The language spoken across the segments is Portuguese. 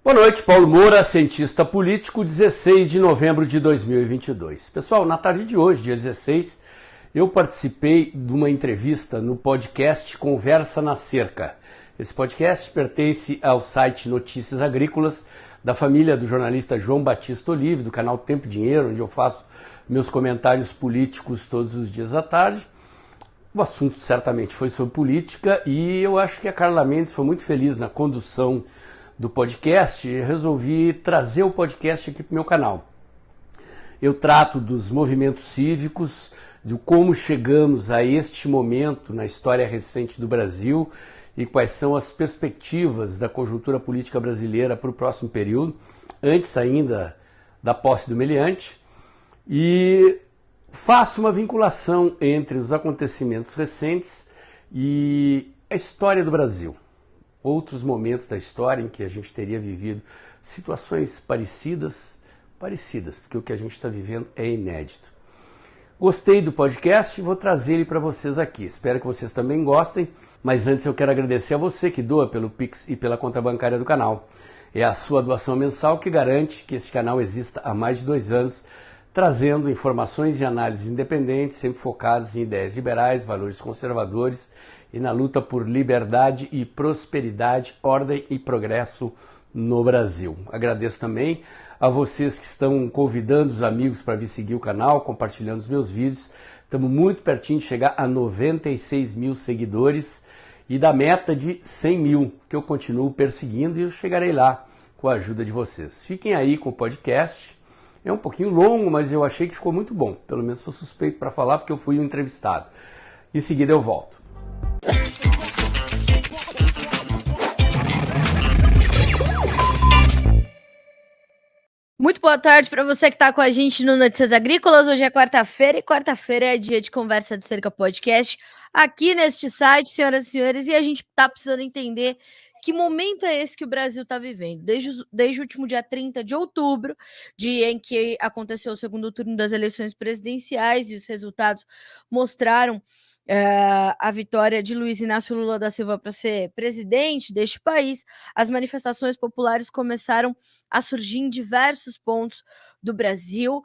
Boa noite, Paulo Moura, cientista político, 16 de novembro de 2022. Pessoal, na tarde de hoje, dia 16, eu participei de uma entrevista no podcast Conversa na Cerca. Esse podcast pertence ao site Notícias Agrícolas, da família do jornalista João Batista Olive, do canal Tempo e Dinheiro, onde eu faço meus comentários políticos todos os dias à tarde. O assunto certamente foi sobre política e eu acho que a Carla Mendes foi muito feliz na condução do podcast e resolvi trazer o podcast aqui para o meu canal. Eu trato dos movimentos cívicos, de como chegamos a este momento na história recente do Brasil e quais são as perspectivas da conjuntura política brasileira para o próximo período, antes ainda da posse do meliante, e faço uma vinculação entre os acontecimentos recentes e a história do Brasil. Outros momentos da história em que a gente teria vivido situações parecidas, porque o que a gente está vivendo é inédito. Gostei do podcast e vou trazer ele para vocês aqui. Espero que vocês também gostem, mas antes eu quero agradecer a você que doa pelo Pix e pela conta bancária do canal. É a sua doação mensal que garante que esse canal exista há mais de 2 anos, trazendo informações e análises independentes, sempre focadas em ideias liberais, valores conservadores e na luta por liberdade e prosperidade, ordem e progresso no Brasil. Agradeço também a vocês que estão convidando os amigos para vir seguir o canal, compartilhando os meus vídeos. Estamos muito pertinho de chegar a 96 mil seguidores e da meta de 100 mil, que eu continuo perseguindo e eu chegarei lá com a ajuda de vocês. Fiquem aí com o podcast. É um pouquinho longo, mas eu achei que ficou muito bom. Pelo menos sou suspeito para falar porque eu fui um entrevistado. Em seguida eu volto. Muito boa tarde para você que está com a gente no Notícias Agrícolas. Hoje é quarta-feira e quarta-feira é dia de Conversa de Cerca Podcast aqui neste site, senhoras e senhores, e a gente está precisando entender que momento é esse que o Brasil está vivendo. Desde o último dia 30 de outubro, dia em que aconteceu o segundo turno das eleições presidenciais e os resultados mostraram a vitória de Luiz Inácio Lula da Silva para ser presidente deste país, as manifestações populares começaram a surgir em diversos pontos do Brasil.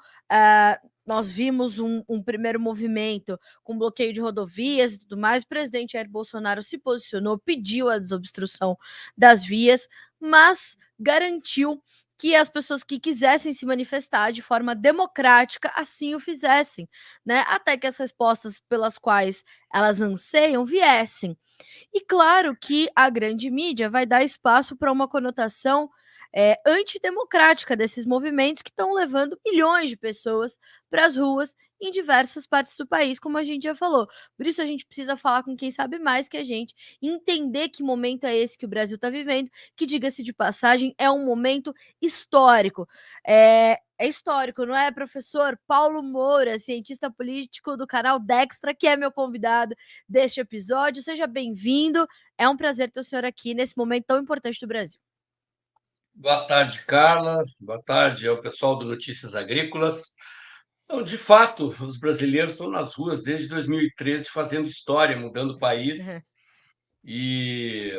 Nós vimos um primeiro movimento com bloqueio de rodovias e tudo mais. O presidente Jair Bolsonaro se posicionou, pediu a desobstrução das vias, mas garantiu que as pessoas que quisessem se manifestar de forma democrática assim o fizessem, né? Até que as respostas pelas quais elas anseiam viessem. E claro que a grande mídia vai dar espaço para uma conotação antidemocrática desses movimentos que estão levando milhões de pessoas para as ruas em diversas partes do país, como a gente já falou. Por isso a gente precisa falar com quem sabe mais que a gente, entender que momento é esse que o Brasil está vivendo, que, diga-se de passagem, é um momento histórico. É histórico, não é, professor Paulo Moura, cientista político do canal Dextra, que é meu convidado deste episódio. Seja bem-vindo. É um prazer ter o senhor aqui nesse momento tão importante do Brasil. Boa tarde, Carla. Boa tarde ao pessoal do Notícias Agrícolas. Então, de fato, os brasileiros estão nas ruas desde 2013 fazendo história, mudando o país. E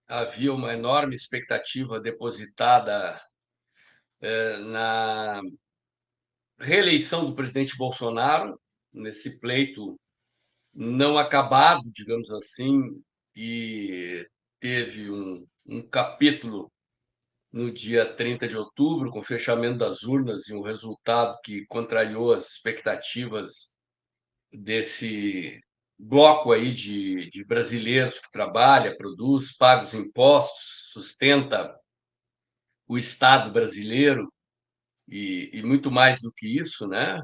havia uma enorme expectativa depositada na reeleição do presidente Bolsonaro, nesse pleito não acabado, digamos assim, e teve um capítulo no dia 30 de outubro, com o fechamento das urnas e um resultado que contrariou as expectativas desse bloco aí de brasileiros que trabalha, produz, paga os impostos, sustenta o Estado brasileiro e muito mais do que isso, né?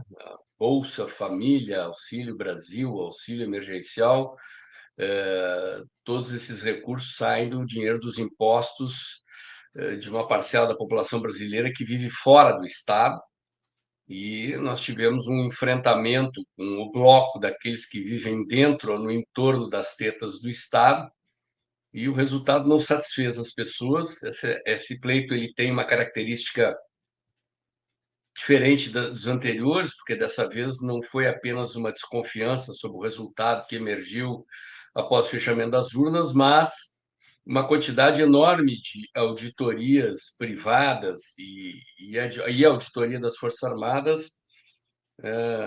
Bolsa Família, Auxílio Brasil, auxílio emergencial, todos esses recursos saem do dinheiro dos impostos de uma parcela da população brasileira que vive fora do Estado, e nós tivemos um enfrentamento com o bloco daqueles que vivem dentro ou no entorno das tetas do Estado, e o resultado não satisfez as pessoas. Esse pleito ele tem uma característica diferente dos anteriores, porque dessa vez não foi apenas uma desconfiança sobre o resultado que emergiu após o fechamento das urnas, mas uma quantidade enorme de auditorias privadas e a auditoria das Forças Armadas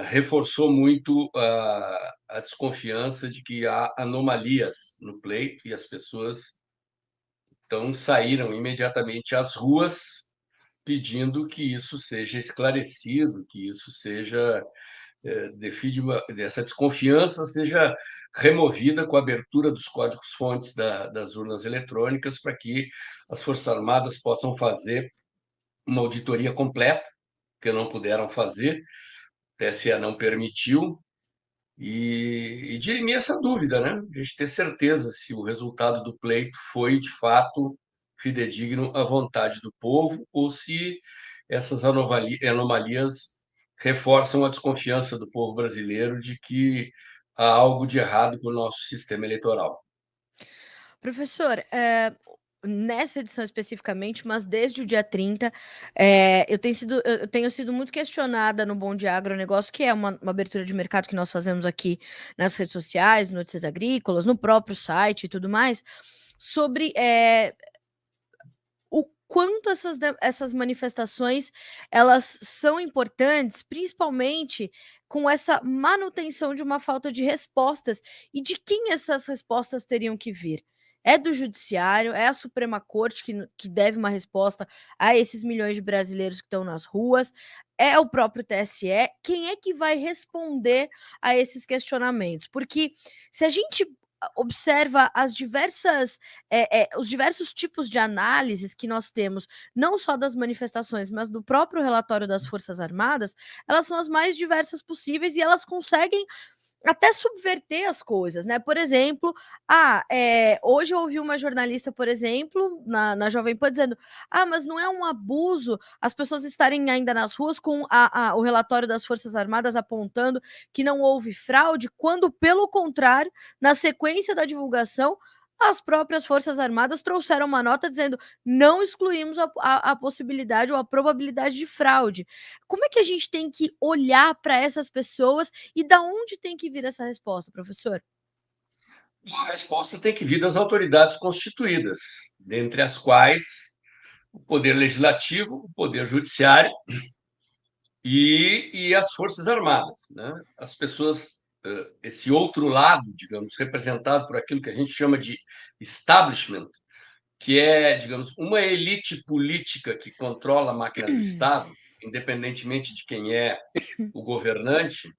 reforçou muito a desconfiança de que há anomalias no pleito e as pessoas então saíram imediatamente às ruas pedindo que isso seja esclarecido, que isso seja essa desconfiança seja removida com a abertura dos códigos-fontes das urnas eletrônicas para que as Forças Armadas possam fazer uma auditoria completa, que não puderam fazer, o TSE não permitiu, e dirimir essa dúvida, né? A gente ter certeza se o resultado do pleito foi, de fato, fidedigno à vontade do povo ou se essas anomalias reforçam a desconfiança do povo brasileiro de que há algo de errado com o nosso sistema eleitoral. Professor, nessa edição especificamente, mas desde o dia 30, eu tenho sido muito questionada no Bom Dia Agronegócio, que é uma abertura de mercado que nós fazemos aqui nas redes sociais, Notícias Agrícolas, no próprio site e tudo mais, sobre o quanto essas manifestações elas são importantes, principalmente com essa manutenção de uma falta de respostas e de quem essas respostas teriam que vir. É do judiciário, é a Suprema Corte que deve uma resposta a esses milhões de brasileiros que estão nas ruas, é o próprio TSE. Quem é que vai responder a esses questionamentos? Porque se a gente observa os diversos tipos de análises que nós temos, não só das manifestações, mas do próprio relatório das Forças Armadas, elas são as mais diversas possíveis e elas conseguem até subverter as coisas, né? Por exemplo, hoje eu ouvi uma jornalista, por exemplo, na Jovem Pan, dizendo: mas não é um abuso as pessoas estarem ainda nas ruas com o relatório das Forças Armadas apontando que não houve fraude, quando, pelo contrário, na sequência da divulgação, as próprias Forças Armadas trouxeram uma nota dizendo: não excluímos a possibilidade ou a probabilidade de fraude. Como é que a gente tem que olhar para essas pessoas e da onde tem que vir essa resposta, professor? A resposta tem que vir das autoridades constituídas, dentre as quais o Poder Legislativo, o Poder Judiciário e as Forças Armadas, né? As pessoas, esse outro lado, digamos, representado por aquilo que a gente chama de establishment, que é, digamos, uma elite política que controla a máquina do Estado, independentemente de quem é o governante,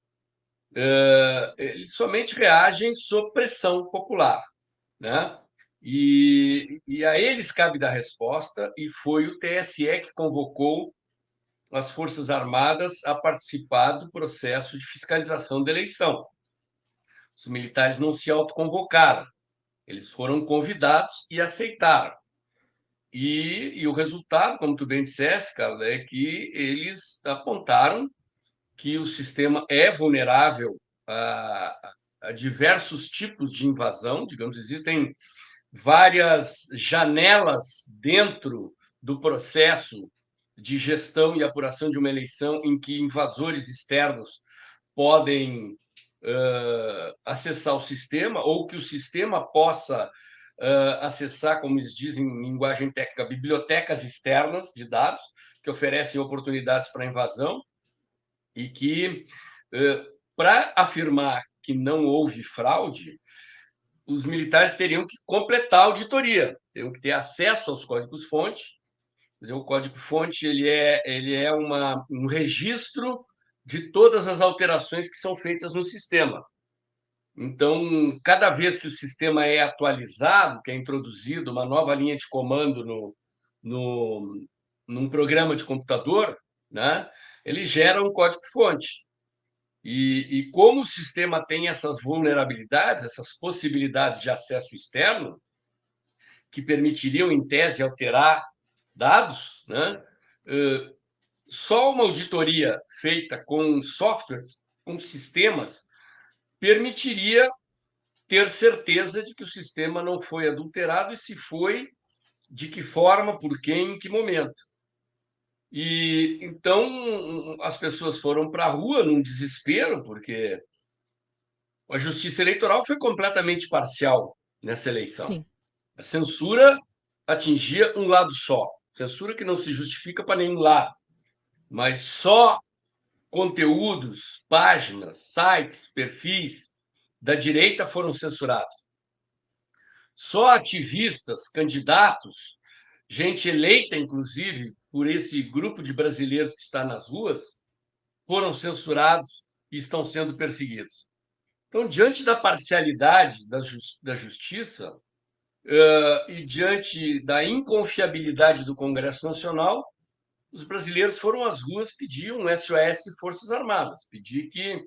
eles somente reagem sob pressão popular, né? E a eles cabe dar resposta, e foi o TSE que convocou as Forças Armadas a participar do processo de fiscalização da eleição. Os militares não se autoconvocaram, eles foram convidados e aceitaram. E o resultado, como tu bem disseste, Carla, é que eles apontaram que o sistema é vulnerável a diversos tipos de invasão, digamos, existem várias janelas dentro do processo de gestão e apuração de uma eleição em que invasores externos podem acessar o sistema ou que o sistema possa acessar, como eles dizem em linguagem técnica, bibliotecas externas de dados que oferecem oportunidades para invasão e que, para afirmar que não houve fraude, os militares teriam que completar a auditoria, teriam que ter acesso aos códigos-fonte. O código-fonte ele é um registro de todas as alterações que são feitas no sistema. Então, cada vez que o sistema é atualizado, que é introduzido uma nova linha de comando num programa de computador, né, ele gera um código-fonte. E como o sistema tem essas vulnerabilidades, essas possibilidades de acesso externo, que permitiriam, em tese, alterar dados, né? Só uma auditoria feita com softwares, com sistemas, permitiria ter certeza de que o sistema não foi adulterado e, se foi, de que forma, por quem, em que momento. E então as pessoas foram para a rua num desespero, porque a Justiça Eleitoral foi completamente parcial nessa eleição. Sim. A censura atingia um lado só. Censura que não se justifica para nenhum lado, mas só conteúdos, páginas, sites, perfis da direita foram censurados. Só ativistas, candidatos, gente eleita, inclusive, por esse grupo de brasileiros que está nas ruas, foram censurados e estão sendo perseguidos. Então, diante da parcialidade da justiça e diante da inconfiabilidade do Congresso Nacional, os brasileiros foram às ruas pedir um SOS Forças Armadas, pedir que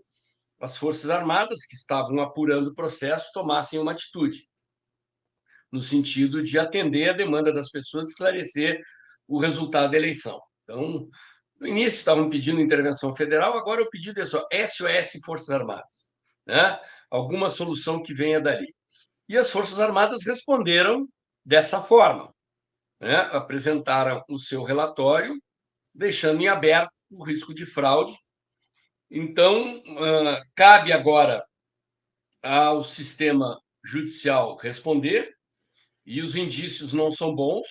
as Forças Armadas, que estavam apurando o processo, tomassem uma atitude, no sentido de atender a demanda das pessoas, de esclarecer o resultado da eleição. Então, no início estavam pedindo intervenção federal, agora o pedido é só SOS Forças Armadas, né? Alguma solução que venha dali. E as Forças Armadas responderam dessa forma, né? Apresentaram o seu relatório, deixando em aberto o risco de fraude. Então, cabe agora ao sistema judicial responder, e os indícios não são bons.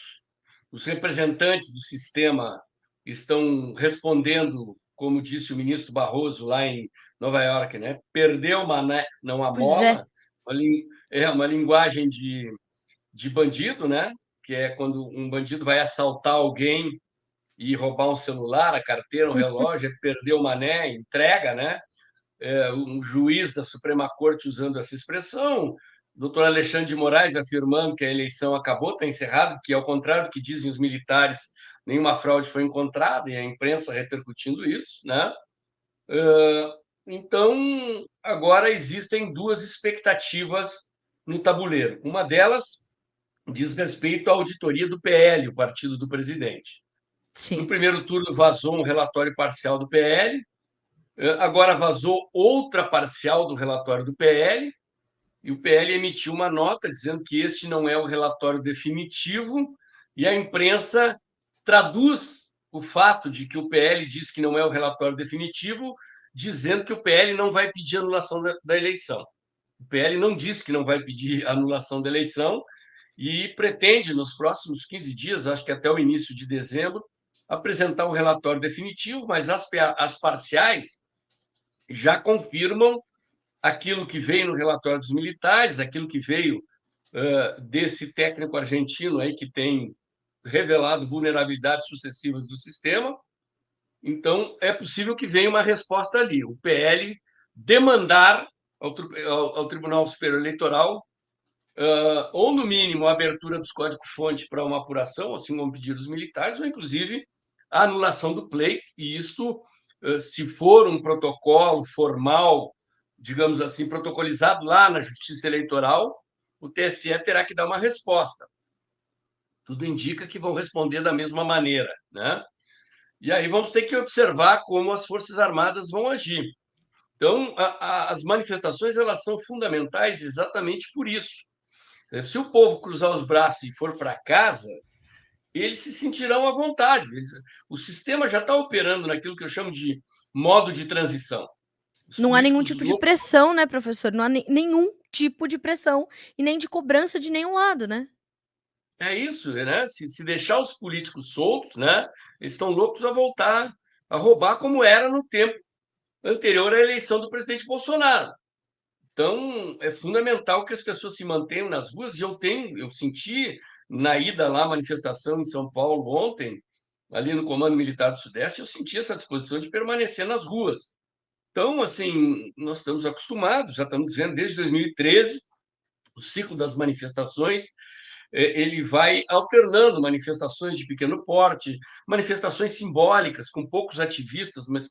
Os representantes do sistema estão respondendo, como disse o ministro Barroso lá em Nova York, né? Perdeu, mas não Pois é. amola. Uma linguagem de bandido, né? Que é quando um bandido vai assaltar alguém e roubar um celular, a carteira, um relógio, perdeu o mané, entrega, né? Um juiz da Suprema Corte usando essa expressão, doutor Alexandre de Moraes afirmando que a eleição acabou, está encerrada, que ao contrário do que dizem os militares, nenhuma fraude foi encontrada, e a imprensa repercutindo isso, né? Então, agora existem duas expectativas no tabuleiro. Uma delas diz respeito à auditoria do PL, o partido do presidente. No Sim. primeiro turno vazou um relatório parcial do PL, agora vazou outra parcial do relatório do PL, e o PL emitiu uma nota dizendo que este não é o relatório definitivo, e a imprensa traduz o fato de que o PL diz que não é o relatório definitivo, dizendo que o PL não vai pedir anulação da eleição. O PL não disse que não vai pedir anulação da eleição e pretende, nos próximos 15 dias, acho que até o início de dezembro, apresentar o relatório definitivo, mas as parciais já confirmam aquilo que veio no relatório dos militares, aquilo que veio desse técnico argentino aí que tem revelado vulnerabilidades sucessivas do sistema. Então, é possível que venha uma resposta ali. O PL demandar ao Tribunal Superior Eleitoral, ou, no mínimo, a abertura dos códigos-fonte para uma apuração, assim como pedido dos militares, ou, inclusive, a anulação do pleito. E isto, se for um protocolo formal, digamos assim, protocolizado lá na Justiça Eleitoral, o TSE terá que dar uma resposta. Tudo indica que vão responder da mesma maneira, né? E aí vamos ter que observar como as Forças Armadas vão agir. Então, as manifestações elas são fundamentais exatamente por isso. Se o povo cruzar os braços e for para casa, eles se sentirão à vontade. O sistema já está operando naquilo que eu chamo de modo de transição. Os Não há nenhum políticos tipo de pressão, né, professor? Não há nenhum tipo de pressão e nem de cobrança de nenhum lado, né? É isso, né? Se deixar os políticos soltos, né? Eles estão loucos a voltar a roubar como era no tempo anterior à eleição do presidente Bolsonaro. Então, é fundamental que as pessoas se mantenham nas ruas. E eu senti na ida lá à manifestação em São Paulo ontem, ali no Comando Militar do Sudeste, eu senti essa disposição de permanecer nas ruas. Então, assim, nós estamos acostumados, já estamos vendo desde 2013 o ciclo das manifestações. Ele vai alternando manifestações de pequeno porte, manifestações simbólicas, com poucos ativistas, mas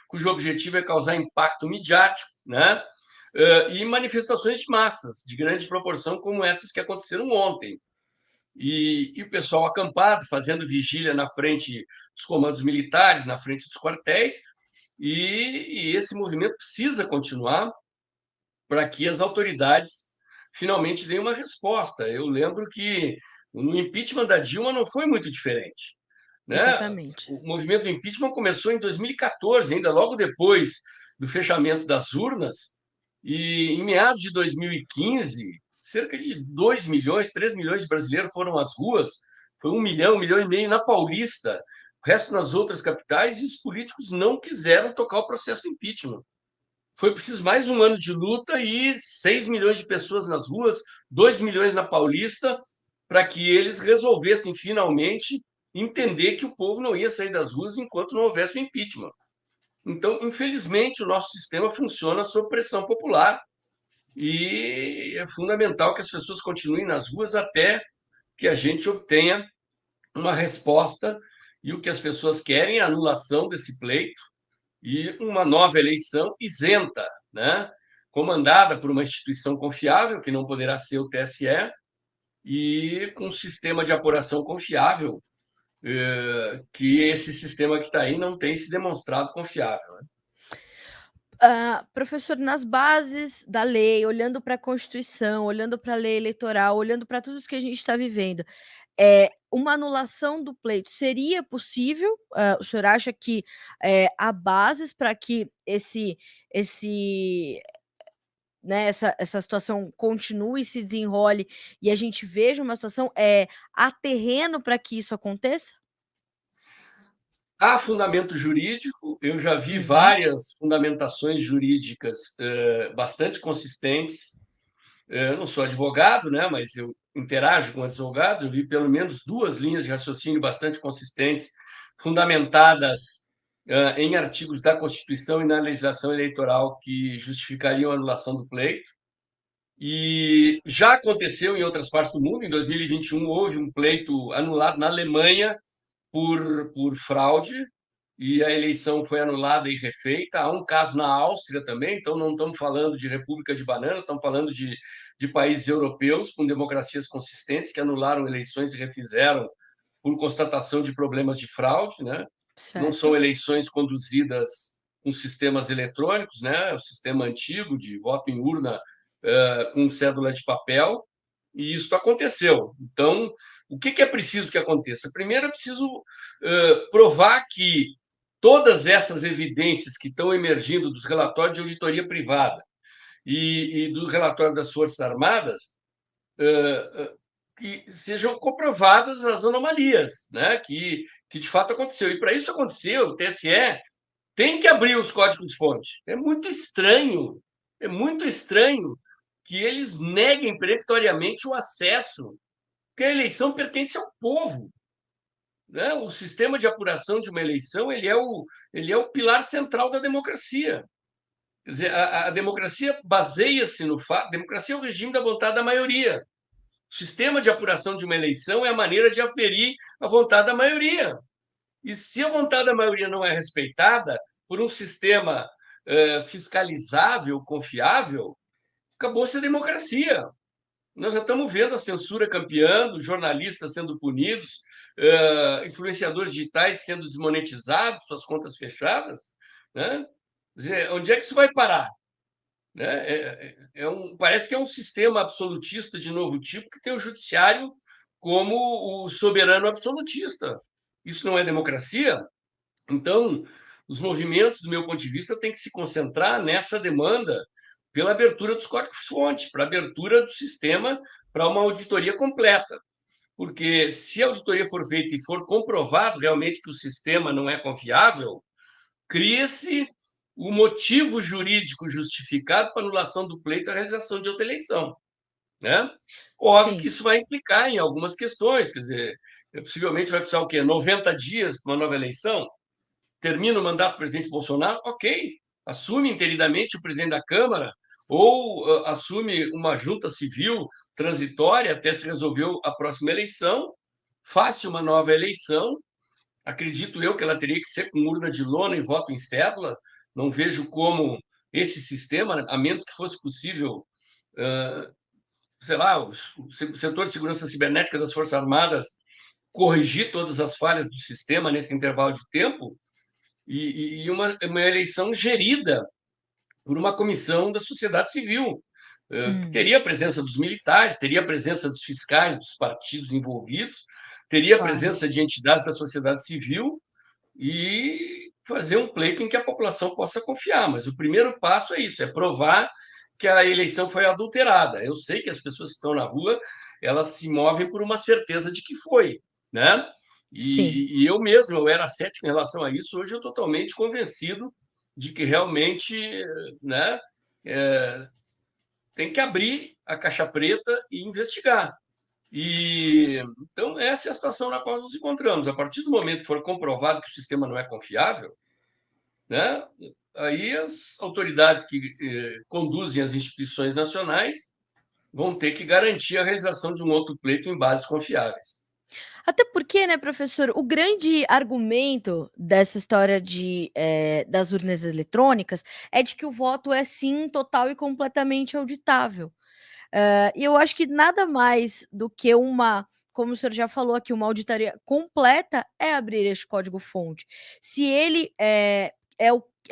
cujo objetivo é causar impacto midiático, né? E manifestações de massas, de grande proporção, como essas que aconteceram ontem. E o pessoal acampado, fazendo vigília na frente dos comandos militares, na frente dos quartéis, e esse movimento precisa continuar para que as autoridades finalmente deem uma resposta. Eu lembro que no impeachment da Dilma não foi muito diferente, né? Exatamente. O movimento do impeachment começou em 2014, ainda logo depois do fechamento das urnas, e em meados de 2015, cerca de 2 milhões, 3 milhões de brasileiros foram às ruas, foi 1 milhão e meio na Paulista, o resto nas outras capitais, e os políticos não quiseram tocar o processo de impeachment. Foi preciso mais um ano de luta e 6 milhões de pessoas nas ruas, 2 milhões na Paulista, para que eles resolvessem finalmente entender que o povo não ia sair das ruas enquanto não houvesse o impeachment. Então, infelizmente, o nosso sistema funciona sob pressão popular e é fundamental que as pessoas continuem nas ruas até que a gente obtenha uma resposta, e o que as pessoas querem é a anulação desse pleito e uma nova eleição isenta, né? Comandada por uma instituição confiável, que não poderá ser o TSE, e com um sistema de apuração confiável, que esse sistema que está aí não tem se demonstrado confiável. Né? Professor, nas bases da lei, olhando para a Constituição, olhando para a lei eleitoral, olhando para tudo isso que a gente está vivendo, uma anulação do pleito seria possível? O senhor acha que há bases para que esse né, essa situação continue, se desenrole e a gente veja uma situação, há terreno para que isso aconteça? Há fundamento jurídico, eu já vi Uhum. várias fundamentações jurídicas bastante consistentes. Eu não sou advogado, né, mas eu interajo com advogados, eu vi pelo menos 2 linhas de raciocínio bastante consistentes, fundamentadas em artigos da Constituição e na legislação eleitoral que justificariam a anulação do pleito. E já aconteceu em outras partes do mundo. Em 2021 houve um pleito anulado na Alemanha por fraude, e a eleição foi anulada e refeita. Há um caso na Áustria também, então não estamos falando de República de Bananas, estamos falando de países europeus com democracias consistentes que anularam eleições e refizeram por constatação de problemas de fraude, né? Não são Certo. eleições conduzidas com sistemas eletrônicos, né? O sistema antigo de voto em urna com cédula de papel, e isso aconteceu. Então, o que é preciso que aconteça? Primeiro, é preciso provar que todas essas evidências que estão emergindo dos relatórios de auditoria privada e do relatório das Forças Armadas que sejam comprovadas as anomalias, né? Que de fato aconteceu. E para isso aconteceu, o TSE tem que abrir os códigos-fonte. É muito estranho que eles neguem peremptoriamente o acesso, porque a eleição pertence ao povo. Né? O sistema de apuração de uma eleição ele é o pilar central da democracia. Quer dizer, a democracia baseia-se no fato. A democracia é o regime da vontade da maioria. O sistema de apuração de uma eleição é a maneira de aferir a vontade da maioria. E se a vontade da maioria não é respeitada por um sistema fiscalizável, confiável, acabou-se a democracia. Nós já estamos vendo a censura campeando, jornalistas sendo punidos, influenciadores digitais sendo desmonetizados, suas contas fechadas. Né? Quer dizer, onde é que isso vai parar? Né? Parece que é um sistema absolutista de novo tipo que tem o judiciário como o soberano absolutista. Isso não é democracia? Então, os movimentos, do meu ponto de vista, têm que se concentrar nessa demanda pela abertura dos códigos-fonte, para a abertura do sistema para uma auditoria completa. Porque se a auditoria for feita e for comprovado realmente que o sistema não é confiável, cria-se o motivo jurídico justificado para anulação do pleito e a realização de outra eleição. Né? Óbvio que Sim. isso vai implicar em algumas questões, quer dizer, possivelmente vai precisar o quê? 90 dias para uma nova eleição? Termina o mandato do presidente Bolsonaro? Ok, assume interidamente o presidente da Câmara ou assume uma junta civil transitória até se resolver a próxima eleição, faça uma nova eleição. Acredito eu que ela teria que ser com urna de lona e voto em cédula. Não vejo como esse sistema, a menos que fosse possível, sei lá, o setor de segurança cibernética das Forças Armadas corrigir todas as falhas do sistema nesse intervalo de tempo, e uma eleição gerida por uma comissão da sociedade civil, que teria a presença dos militares, teria a presença dos fiscais, dos partidos envolvidos, teria a Claro. presença de entidades da sociedade civil e fazer um pleito em que a população possa confiar. Mas o primeiro passo é isso, é provar que a eleição foi adulterada. Eu sei que as pessoas que estão na rua, elas se movem por uma certeza de que foi, né? Sim. E eu mesmo, eu era cético em relação a isso, hoje eu estou totalmente convencido de que realmente, né, é, tem que abrir a caixa preta e investigar. E então essa é a situação na qual nos encontramos. A partir do momento que for comprovado que o sistema não é confiável, né, aí as autoridades que conduzem as instituições nacionais vão ter que garantir a realização de um outro pleito em bases confiáveis. Até porque, né, professor, o grande argumento dessa história das urnas eletrônicas é de que o voto é sim total e completamente auditável. E eu acho que nada mais do que como o senhor já falou aqui, uma auditoria completa é abrir este código-fonte. Se ele é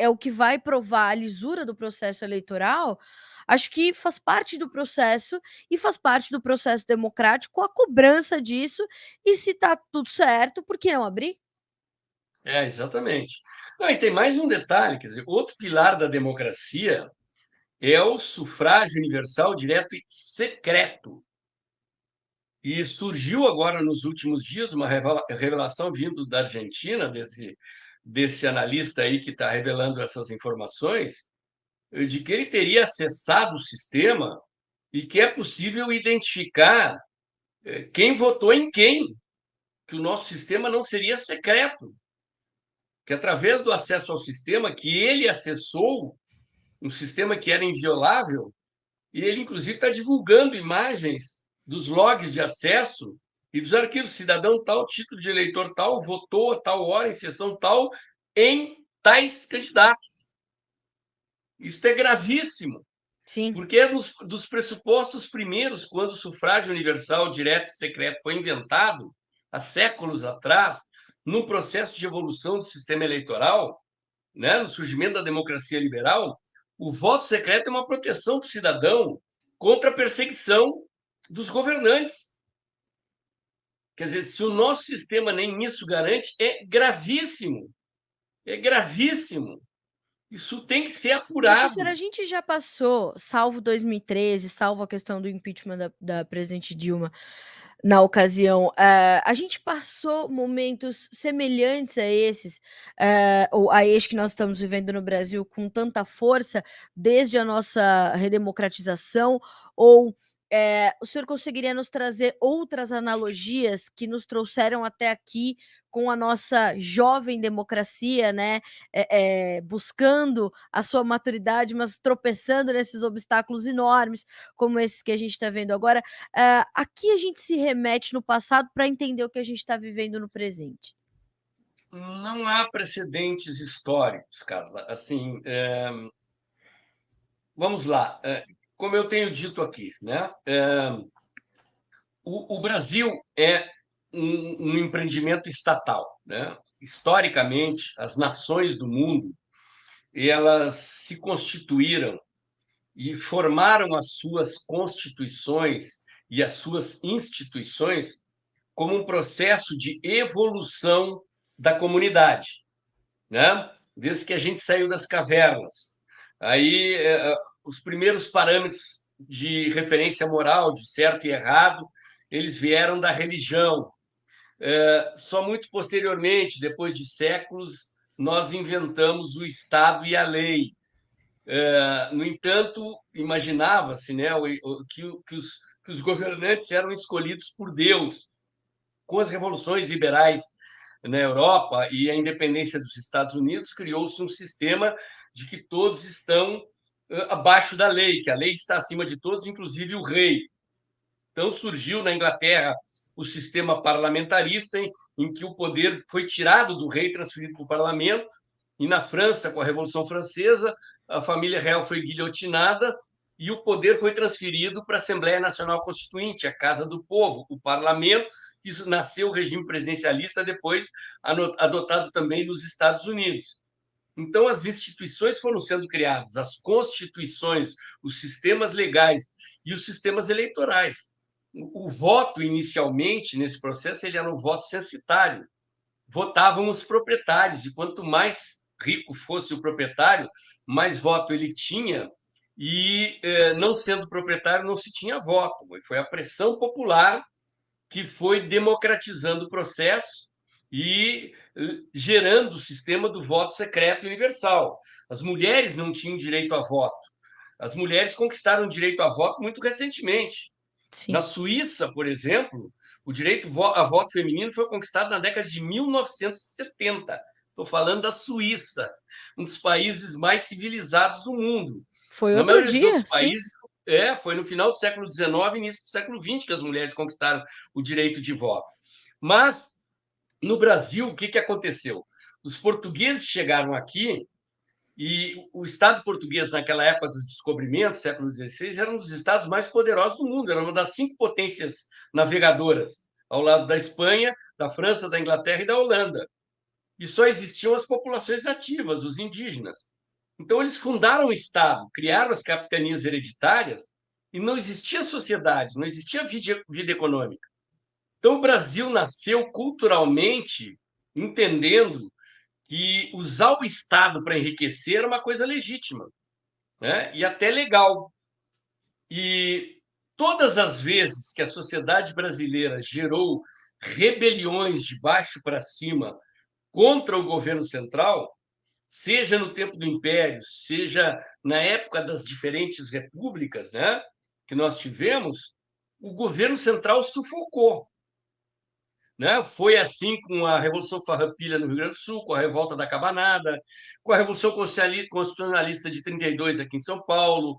o que vai provar a lisura do processo eleitoral, acho que faz parte do processo e faz parte do processo democrático a cobrança disso, e se está tudo certo, por que não abrir? Exatamente. Não, e tem mais um detalhe, quer dizer, outro pilar da democracia é o sufrágio universal direto e secreto. E surgiu agora nos últimos dias uma revelação vindo da Argentina, desse analista aí que está revelando essas informações, de que ele teria acessado o sistema e que é possível identificar quem votou em quem, que o nosso sistema não seria secreto, que através do acesso ao sistema, que ele acessou, um sistema que era inviolável, e ele, inclusive, está divulgando imagens dos logs de acesso e dos arquivos. Cidadão tal, título de eleitor tal, votou a tal hora, em sessão tal, em tais candidatos. Isso é gravíssimo, Sim. porque é dos pressupostos primeiros, quando o sufrágio universal, direto e secreto foi inventado, há séculos atrás, no processo de evolução do sistema eleitoral, né, no surgimento da democracia liberal, o voto secreto é uma proteção do cidadão contra a perseguição dos governantes. Quer dizer, se o nosso sistema nem isso garante, é gravíssimo. É gravíssimo. Isso tem que ser Professor, apurado. a gente já passou, salvo 2013, salvo a questão do impeachment da presidente Dilma, na ocasião, a gente passou momentos semelhantes a esses, ou a este que nós estamos vivendo no Brasil com tanta força, desde a nossa redemocratização, ou, o senhor conseguiria nos trazer outras analogias que nos trouxeram até aqui com a nossa jovem democracia, né, buscando a sua maturidade, mas tropeçando nesses obstáculos enormes, como esses que a gente está vendo agora. Aqui a gente se remete no passado para entender o que a gente está vivendo no presente. Não há precedentes históricos, Carla. Assim, vamos lá. Como eu tenho dito aqui, né? O Brasil é um empreendimento estatal, né? Historicamente, as nações do mundo elas se constituíram e formaram as suas constituições e as suas instituições como um processo de evolução da comunidade, né? Desde que a gente saiu das cavernas. Aí, os primeiros parâmetros de referência moral, de certo e errado, eles vieram da religião. Só muito posteriormente, depois de séculos, nós inventamos o Estado e a lei. No entanto, imaginava-se, né, que os governantes eram escolhidos por Deus. Com as revoluções liberais na Europa e a independência dos Estados Unidos, criou-se um sistema de que todos estão abaixo da lei, que a lei está acima de todos, inclusive o rei. Então surgiu na Inglaterra o sistema parlamentarista, em que o poder foi tirado do rei, transferido para o parlamento, e na França, com a Revolução Francesa, a família real foi guilhotinada e o poder foi transferido para a Assembleia Nacional Constituinte, a Casa do Povo, o parlamento. Isso nasceu o regime presidencialista, depois adotado também nos Estados Unidos. Então, as instituições foram sendo criadas, as constituições, os sistemas legais e os sistemas eleitorais. O voto, inicialmente, nesse processo, ele era um voto censitário. Votavam os proprietários, e quanto mais rico fosse o proprietário, mais voto ele tinha, e, não sendo proprietário, não se tinha voto. Foi a pressão popular que foi democratizando o processo e gerando o sistema do voto secreto universal. As mulheres não tinham direito a voto. As mulheres conquistaram o direito a voto muito recentemente. Na Sim. Suíça, por exemplo, o direito a voto feminino foi conquistado na década de 1970. Estou falando da Suíça, um dos países mais civilizados do mundo. Foi Na outro maioria dos dia, outros sim. países, foi no final do século XIX, início do século XX que as mulheres conquistaram o direito de voto. Mas, no Brasil, o que aconteceu? Os portugueses chegaram aqui e o Estado português, naquela época dos descobrimentos, século XVI, era um dos estados mais poderosos do mundo, era uma das 5 potências navegadoras, ao lado da Espanha, da França, da Inglaterra e da Holanda. E só existiam as populações nativas, os indígenas. Então, eles fundaram o Estado, criaram as capitanias hereditárias e não existia sociedade, não existia vida econômica. Então, o Brasil nasceu culturalmente entendendo que usar o Estado para enriquecer era uma coisa legítima, né? E até legal. E todas as vezes que a sociedade brasileira gerou rebeliões de baixo para cima contra o governo central, seja no tempo do Império, seja na época das diferentes repúblicas, né, que nós tivemos, o governo central sufocou. Né? Foi assim com a Revolução Farroupilha no Rio Grande do Sul, com a Revolta da Cabanada, com a Revolução Constitucionalista de 32 aqui em São Paulo,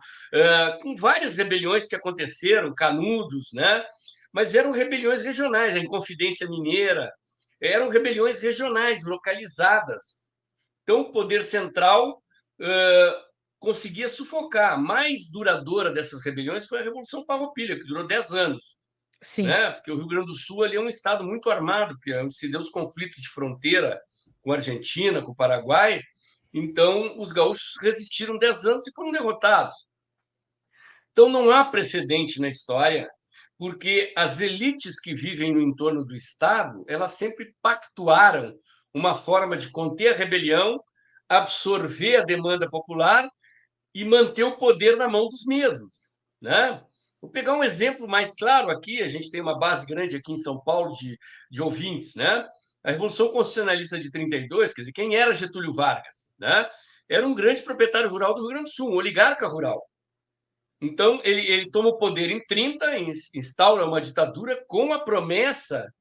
com várias rebeliões que aconteceram, Canudos, né? Mas eram rebeliões regionais, a Inconfidência Mineira, eram rebeliões regionais, localizadas. Então, o poder central conseguia sufocar. A mais duradoura dessas rebeliões foi a Revolução Farroupilha, que durou 10 anos. Sim. Né? Porque o Rio Grande do Sul ali é um estado muito armado, porque é onde se deu os conflitos de fronteira com a Argentina, com o Paraguai. Então, os gaúchos resistiram 10 anos e foram derrotados. Então, não há precedente na história, porque as elites que vivem no entorno do Estado, elas sempre pactuaram uma forma de conter a rebelião, absorver a demanda popular e manter o poder na mão dos mesmos. Né? Vou pegar um exemplo mais claro aqui, a gente tem uma base grande aqui em São Paulo de ouvintes. Né? A Revolução Constitucionalista de 32, quer dizer, quem era Getúlio Vargas? Né? Era um grande proprietário rural do Rio Grande do Sul, um oligarca rural. Então, ele toma o poder em 30, instaura uma ditadura com a promessa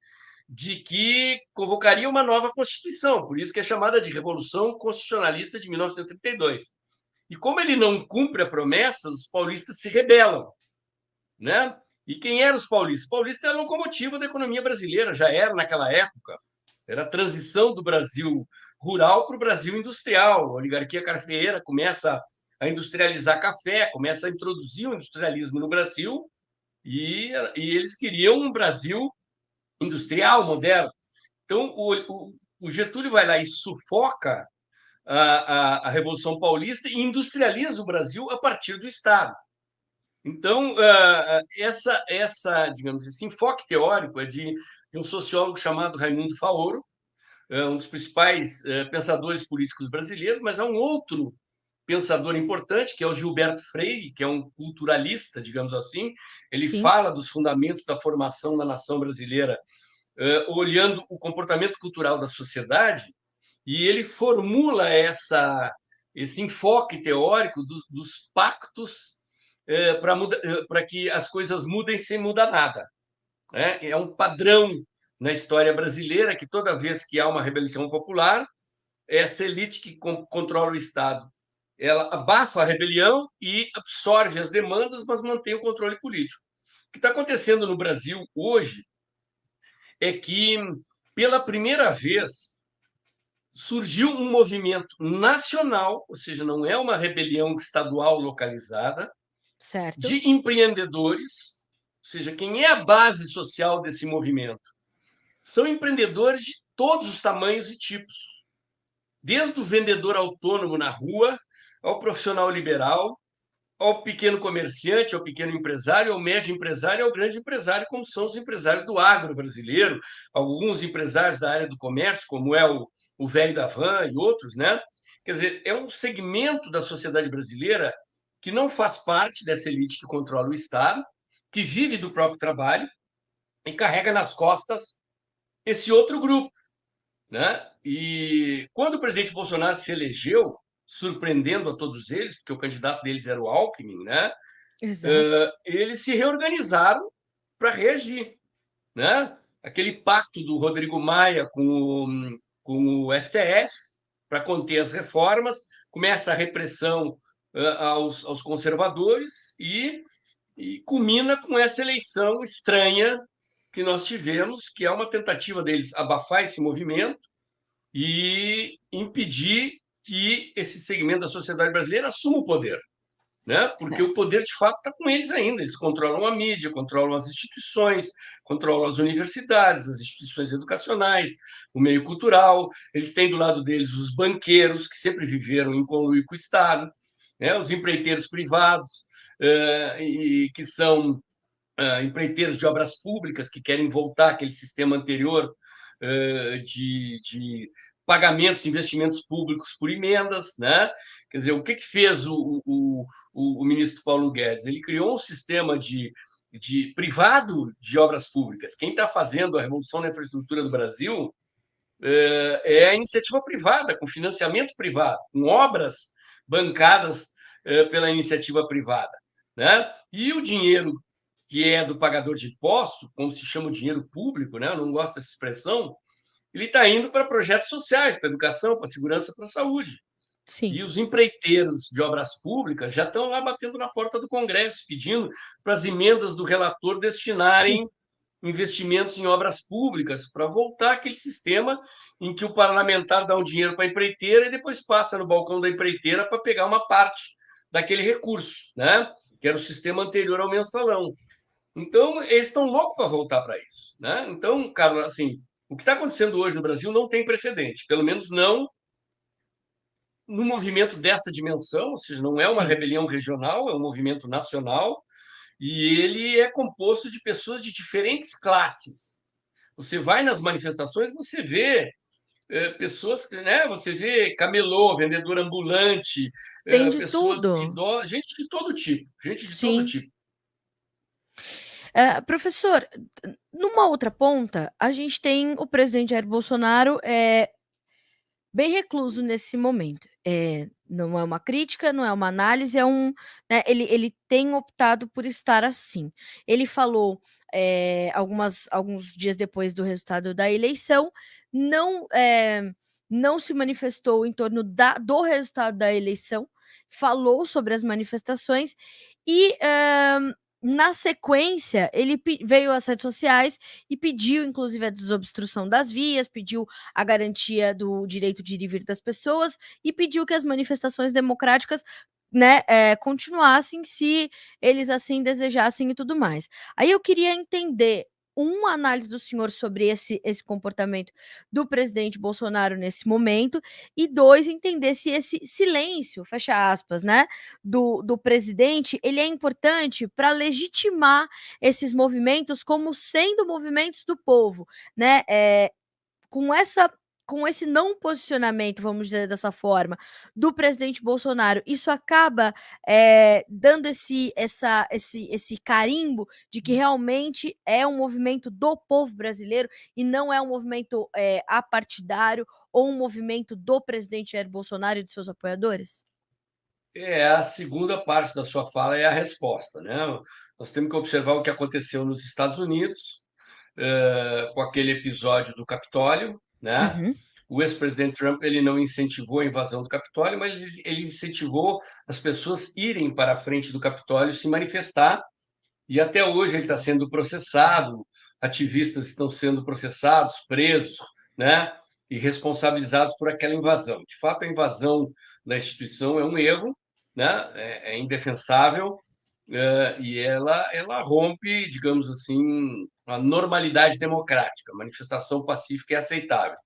de que convocaria uma nova Constituição, por isso que é chamada de Revolução Constitucionalista de 1932. E como ele não cumpre a promessa, os paulistas se rebelam. Né? E quem eram os paulistas? Os paulistas eram a locomotiva da economia brasileira, já era naquela época. Era a transição do Brasil rural para o Brasil industrial. A oligarquia cafeeira começa a industrializar café, começa a introduzir o industrialismo no Brasil e eles queriam um Brasil industrial, moderno. Então, o Getúlio vai lá e sufoca a Revolução Paulista e industrializa o Brasil a partir do Estado. Então, digamos, esse enfoque teórico é de um sociólogo chamado Raimundo Faoro, um dos principais pensadores políticos brasileiros, mas há um outro pensador importante, que é o Gilberto Freire, que é um culturalista, digamos assim. Ele Sim. fala dos fundamentos da formação da nação brasileira, olhando o comportamento cultural da sociedade, e ele formula esse enfoque teórico dos pactos para que as coisas mudem sem mudar nada. Né? É um padrão na história brasileira que toda vez que há uma rebelião popular, essa elite que controla o Estado, ela abafa a rebelião e absorve as demandas, mas mantém o controle político. O que está acontecendo no Brasil hoje é que, pela primeira vez, surgiu um movimento nacional, ou seja, não é uma rebelião estadual localizada, Certo. de empreendedores, ou seja, quem é a base social desse movimento? São empreendedores de todos os tamanhos e tipos, desde o vendedor autônomo na rua, ao profissional liberal, ao pequeno comerciante, ao pequeno empresário, ao médio empresário, ao grande empresário, como são os empresários do agro brasileiro, alguns empresários da área do comércio, como é o velho da van e outros, né? Quer dizer, é um segmento da sociedade brasileira que não faz parte dessa elite que controla o Estado, que vive do próprio trabalho e carrega nas costas esse outro grupo, né? E quando o presidente Bolsonaro se elegeu, surpreendendo a todos eles, porque o candidato deles era o Alckmin, né? Exato. Eles se reorganizaram para reagir, né? Aquele pacto do Rodrigo Maia com o STF para conter as reformas, começa a repressão aos conservadores e culmina com essa eleição estranha que nós tivemos, que é uma tentativa deles abafar esse movimento e impedir que esse segmento da sociedade brasileira assuma o poder, né? Porque o Certo. poder de fato está com eles ainda. Eles controlam a mídia, controlam as instituições, controlam as universidades, as instituições educacionais, o meio cultural. Eles têm do lado deles os banqueiros que sempre viveram em conluio com o Estado, né? Os empreiteiros privados e que são empreiteiros de obras públicas que querem voltar àquele sistema anterior de pagamentos, investimentos públicos por emendas, né? Quer dizer, o que fez o ministro Paulo Guedes? Ele criou um sistema de privado de obras públicas. Quem está fazendo a revolução na infraestrutura do Brasil é a iniciativa privada, com financiamento privado, com obras bancadas pela iniciativa privada, né? E o dinheiro que é do pagador de impostos, como se chama o dinheiro público, né? Eu não gosto dessa expressão, ele está indo para projetos sociais, para educação, para segurança, para saúde. Sim. E os empreiteiros de obras públicas já estão lá batendo na porta do Congresso, pedindo para as emendas do relator destinarem investimentos em obras públicas para voltar àquele sistema em que o parlamentar dá um dinheiro para a empreiteira e depois passa no balcão da empreiteira para pegar uma parte daquele recurso, né? Que era o sistema anterior ao mensalão. Então, eles estão loucos para voltar para isso, né? Então, Carlos, assim, o que está acontecendo hoje no Brasil não tem precedente, pelo menos não num movimento dessa dimensão, ou seja, não é uma Sim. rebelião regional, é um movimento nacional e ele é composto de pessoas de diferentes classes. Você vai nas manifestações, você vê pessoas, né? Você vê camelô, vendedor ambulante, Tem de pessoas tudo. idosas, gente de todo Sim. tipo. Professor, numa outra ponta, a gente tem o presidente Jair Bolsonaro, bem recluso nesse momento. Não é uma crítica, não é uma análise, né, ele tem optado por estar assim. Ele falou, alguns dias depois do resultado da eleição, não, não se manifestou em torno do resultado da eleição, falou sobre as manifestações e, na sequência, ele veio às redes sociais e pediu, inclusive, a desobstrução das vias, pediu a garantia do direito de ir e vir das pessoas e pediu que as manifestações democráticas, né, continuassem se eles assim desejassem e tudo mais. Aí eu queria entender uma análise do senhor sobre esse comportamento do presidente Bolsonaro nesse momento e 2, entender se esse silêncio, fecha aspas, né, do presidente, ele é importante para legitimar esses movimentos como sendo movimentos do povo, né, com essa com esse não posicionamento, vamos dizer dessa forma, do presidente Bolsonaro, isso acaba, dando esse carimbo de que realmente é um movimento do povo brasileiro e não é um movimento, apartidário ou um movimento do presidente Jair Bolsonaro e de seus apoiadores? A segunda parte da sua fala é a resposta, né? Nós temos que observar o que aconteceu nos Estados Unidos, com aquele episódio do Capitólio, né? Uhum. O ex-presidente Trump ele não incentivou a invasão do Capitólio, mas ele incentivou as pessoas irem para a frente do Capitólio se manifestar. E até hoje ele está sendo processado, ativistas estão sendo processados, presos, né? E responsabilizados por aquela invasão. De fato, a invasão da instituição é um erro, né? É indefensável e ela rompe, digamos assim, a normalidade democrática. A manifestação pacífica é aceitável.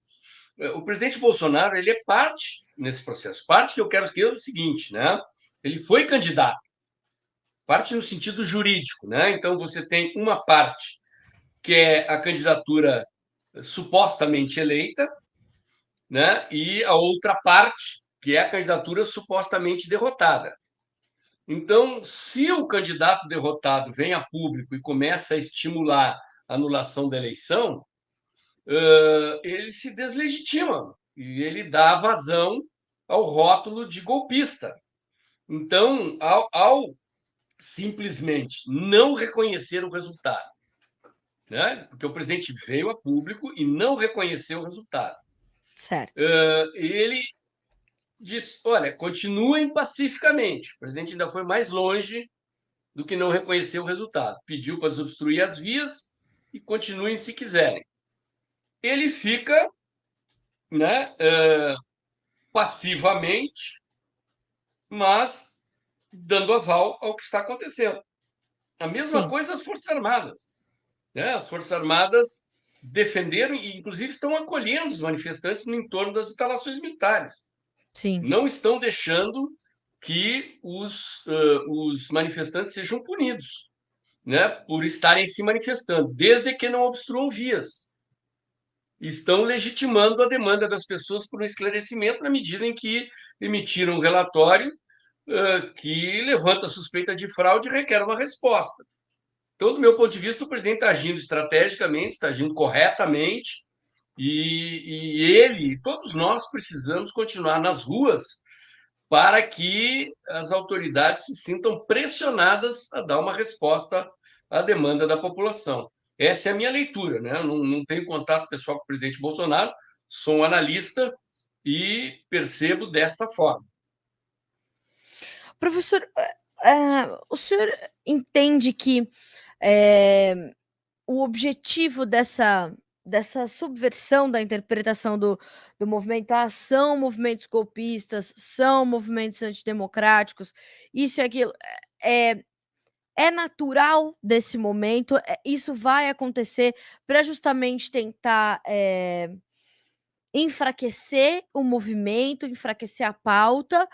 O presidente Bolsonaro ele é parte nesse processo. Parte que eu quero que é o seguinte, né? Ele foi candidato, parte no sentido jurídico, né? Então você tem uma parte que é a candidatura supostamente eleita, né? E a outra parte que é a candidatura supostamente derrotada. Então, se o candidato derrotado vem a público e começa a estimular a anulação da eleição, ele se deslegitima e ele dá vazão ao rótulo de golpista. Então, ao simplesmente não reconhecer o resultado, né? Porque o presidente veio a público e não reconheceu o resultado. Certo. Ele diz: olha, continuem pacificamente. O presidente ainda foi mais longe do que não reconhecer o resultado. Pediu para desobstruir as vias e continuem se quiserem. Ele fica, né, passivamente, mas dando aval ao que está acontecendo. A mesma Sim, coisa as Forças Armadas. Né? As Forças Armadas defenderam e, inclusive, estão acolhendo os manifestantes no entorno das instalações militares. sim, Não estão deixando que os manifestantes sejam punidos, né, por estarem se manifestando, desde que não obstruam vias. Estão legitimando a demanda das pessoas por um esclarecimento na medida em que emitiram um relatório que levanta suspeita de fraude e requer uma resposta. Então, do meu ponto de vista, o presidente está agindo estrategicamente, está agindo corretamente, e ele, todos nós precisamos continuar nas ruas para que as autoridades se sintam pressionadas a dar uma resposta à demanda da população. Essa é a minha leitura, né? Não tenho contato pessoal com o presidente Bolsonaro, sou um analista e percebo desta forma. professor, o senhor entende que eh, o objetivo dessa subversão da interpretação do movimento, são movimentos golpistas, são movimentos antidemocráticos, isso e aquilo, é é natural desse momento, isso vai acontecer para justamente tentar, enfraquecer o movimento, enfraquecer a pauta,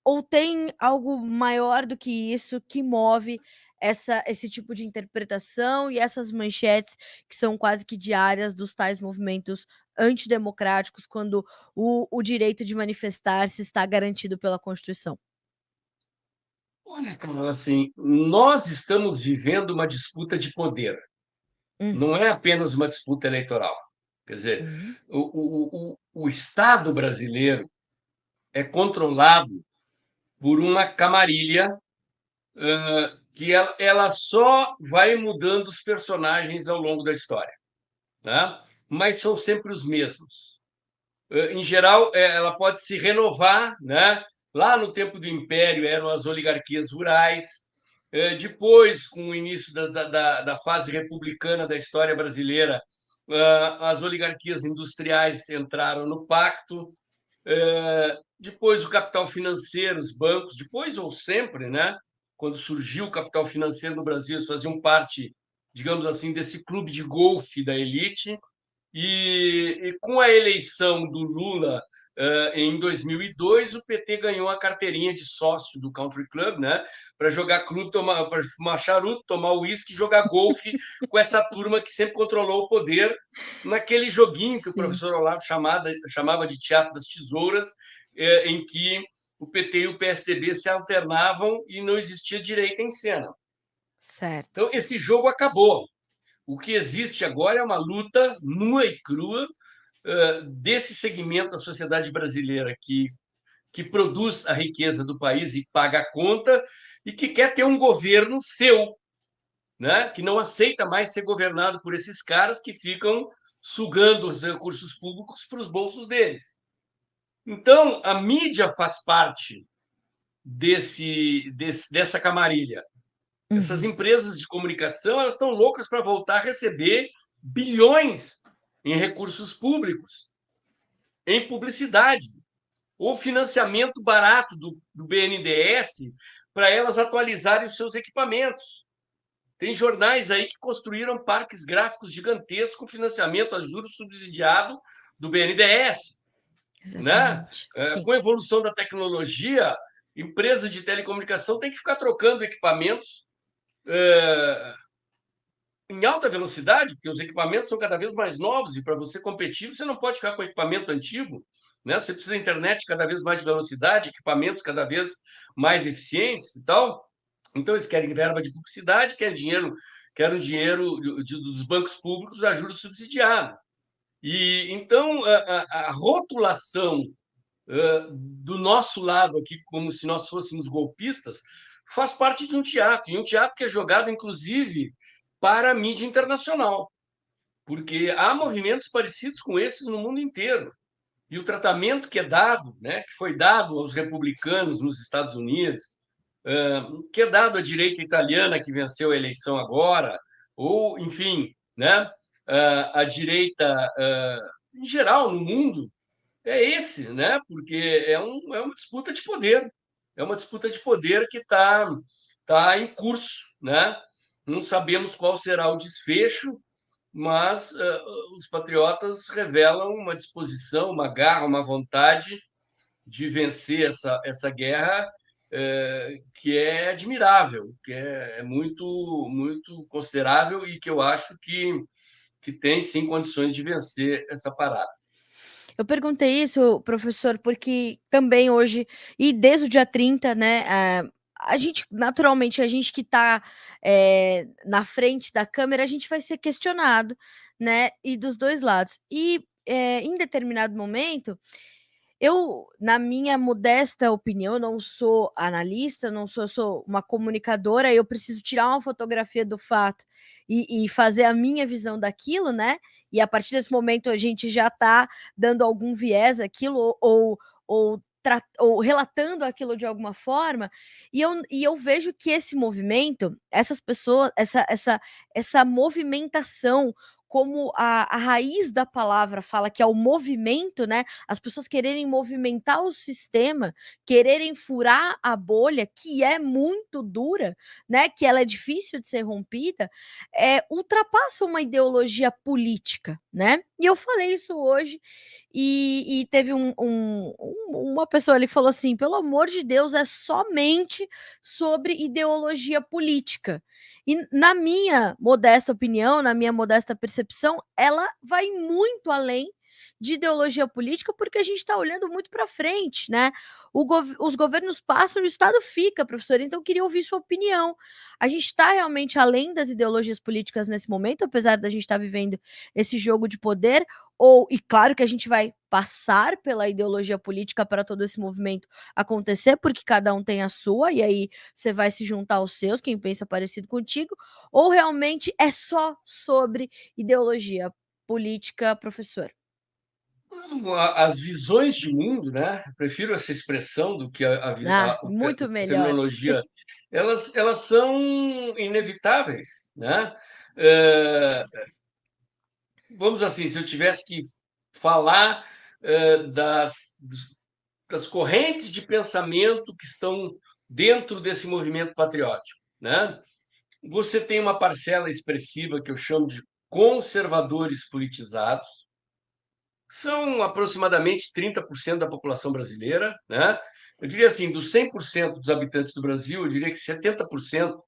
ou tem algo maior do que isso que move esse tipo de interpretação e essas manchetes que são quase que diárias dos tais movimentos antidemocráticos, quando o direito de manifestar-se está garantido pela Constituição? Olha, Carol, assim, nós estamos vivendo uma disputa de poder, Uhum, não é apenas uma disputa eleitoral. Quer dizer, uhum, o Estado brasileiro é controlado por uma camarilha que ela só vai mudando os personagens ao longo da história, né? Mas são sempre os mesmos. Em geral, ela pode se renovar, né? Lá no tempo do Império eram as oligarquias rurais. Depois, com o início da fase republicana da história brasileira, as oligarquias industriais entraram no pacto. Depois, o capital financeiro, os bancos, depois ou sempre, né? Quando surgiu o capital financeiro no Brasil, eles faziam parte, digamos assim, desse clube de golfe da elite. E com a eleição do Lula em 2002, o PT ganhou a carteirinha de sócio do Country Club, né? Para jogar clube, para fumar charuto, tomar uísque e jogar golfe com essa turma que sempre controlou o poder naquele joguinho que o sim, professor Olavo chamava de Teatro das Tesouras, em que o PT e o PSDB se alternavam e não existia direita em cena. certo. Então, esse jogo acabou. O que existe agora é uma luta nua e crua desse segmento da sociedade brasileira que produz a riqueza do país e paga a conta e que quer ter um governo seu, né? Que não aceita mais ser governado por esses caras que ficam sugando os recursos públicos para os bolsos deles. Então, a mídia faz parte dessa camarilha. Essas Uhum. empresas de comunicação elas estão loucas para voltar a receber bilhões em recursos públicos, em publicidade, ou financiamento barato do BNDES para elas atualizarem os seus equipamentos. Tem jornais aí que construíram parques gráficos gigantescos com financiamento a juros subsidiado do BNDES. Né? Exatamente, sim. Com a evolução da tecnologia, empresas de telecomunicação têm que ficar trocando equipamentos em alta velocidade, porque os equipamentos são cada vez mais novos e para você competir, você não pode ficar com equipamento antigo. né? Você precisa de internet cada vez mais de velocidade, equipamentos cada vez mais eficientes e tal. Então, eles querem verba de publicidade, querem dinheiro dos bancos públicos a juros subsidiados. E então a rotulação do nosso lado aqui, como se nós fôssemos golpistas, faz parte de um teatro, e um teatro que é jogado, inclusive, para a mídia internacional, porque há movimentos parecidos com esses no mundo inteiro. E o tratamento que é dado, né, que foi dado aos republicanos nos Estados Unidos, que é dado à direita italiana que venceu a eleição agora, ou, enfim, né, a direita em geral no mundo, é esse, né? Porque é uma disputa de poder, é uma disputa de poder que tá em curso, né? Não sabemos qual será o desfecho, mas os patriotas revelam uma disposição, uma garra, uma vontade de vencer essa guerra que é admirável, que é muito, muito considerável e que eu acho que tem sim condições de vencer essa parada. Eu perguntei isso, professor, porque também hoje, e desde o dia 30, né, a gente, naturalmente, a gente que está na frente da câmera, a gente vai ser questionado, né, e dos dois lados. E em determinado momento, eu, na minha modesta opinião, eu não sou analista, não sou, eu sou uma comunicadora, eu preciso tirar uma fotografia do fato e fazer a minha visão daquilo, né? E a partir desse momento a gente já está dando algum viés àquilo ou relatando aquilo de alguma forma, e eu vejo que esse movimento, essas pessoas, essa movimentação, como a raiz da palavra fala que é o movimento, né? As pessoas quererem movimentar o sistema, quererem furar a bolha, que é muito dura, né? Que ela é difícil de ser rompida, ultrapassa uma ideologia política, né? E eu falei isso hoje, e teve uma pessoa ali que falou assim: pelo amor de Deus, é somente sobre ideologia política. E na minha modesta opinião, na minha modesta percepção, ela vai muito além de ideologia política, porque a gente está olhando muito para frente, né? Os governos passam e o Estado fica, professor. Então, eu queria ouvir sua opinião. A gente está realmente além das ideologias políticas nesse momento, apesar da gente estar vivendo esse jogo de poder, e claro que a gente vai passar pela ideologia política para todo esse movimento acontecer, porque cada um tem a sua, e aí você vai se juntar aos seus, quem pensa parecido contigo, ou realmente é só sobre ideologia política, professor? As visões de mundo, né? Prefiro essa expressão do que Ah, muito a melhor. terminologia. Elas são inevitáveis, né? Eh, Vamos assim, se eu tivesse que falar das correntes de pensamento que estão dentro desse movimento patriótico, né? Você tem uma parcela expressiva que eu chamo de conservadores politizados, são aproximadamente 30% da população brasileira, né? Eu diria assim, dos 100% dos habitantes do Brasil, eu diria que 70%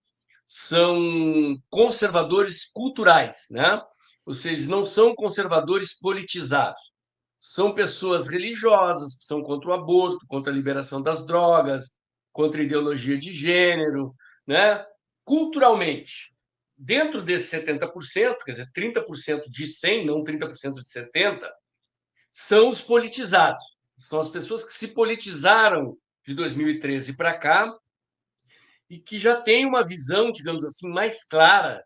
são conservadores culturais, né? Ou seja, não são conservadores politizados. São pessoas religiosas que são contra o aborto, contra a liberação das drogas, contra a ideologia de gênero, né? Culturalmente, dentro desses 70%, quer dizer, 30% de 100, não 30% de 70, são os politizados. São as pessoas que se politizaram de 2013 para cá e que já têm uma visão, digamos assim, mais clara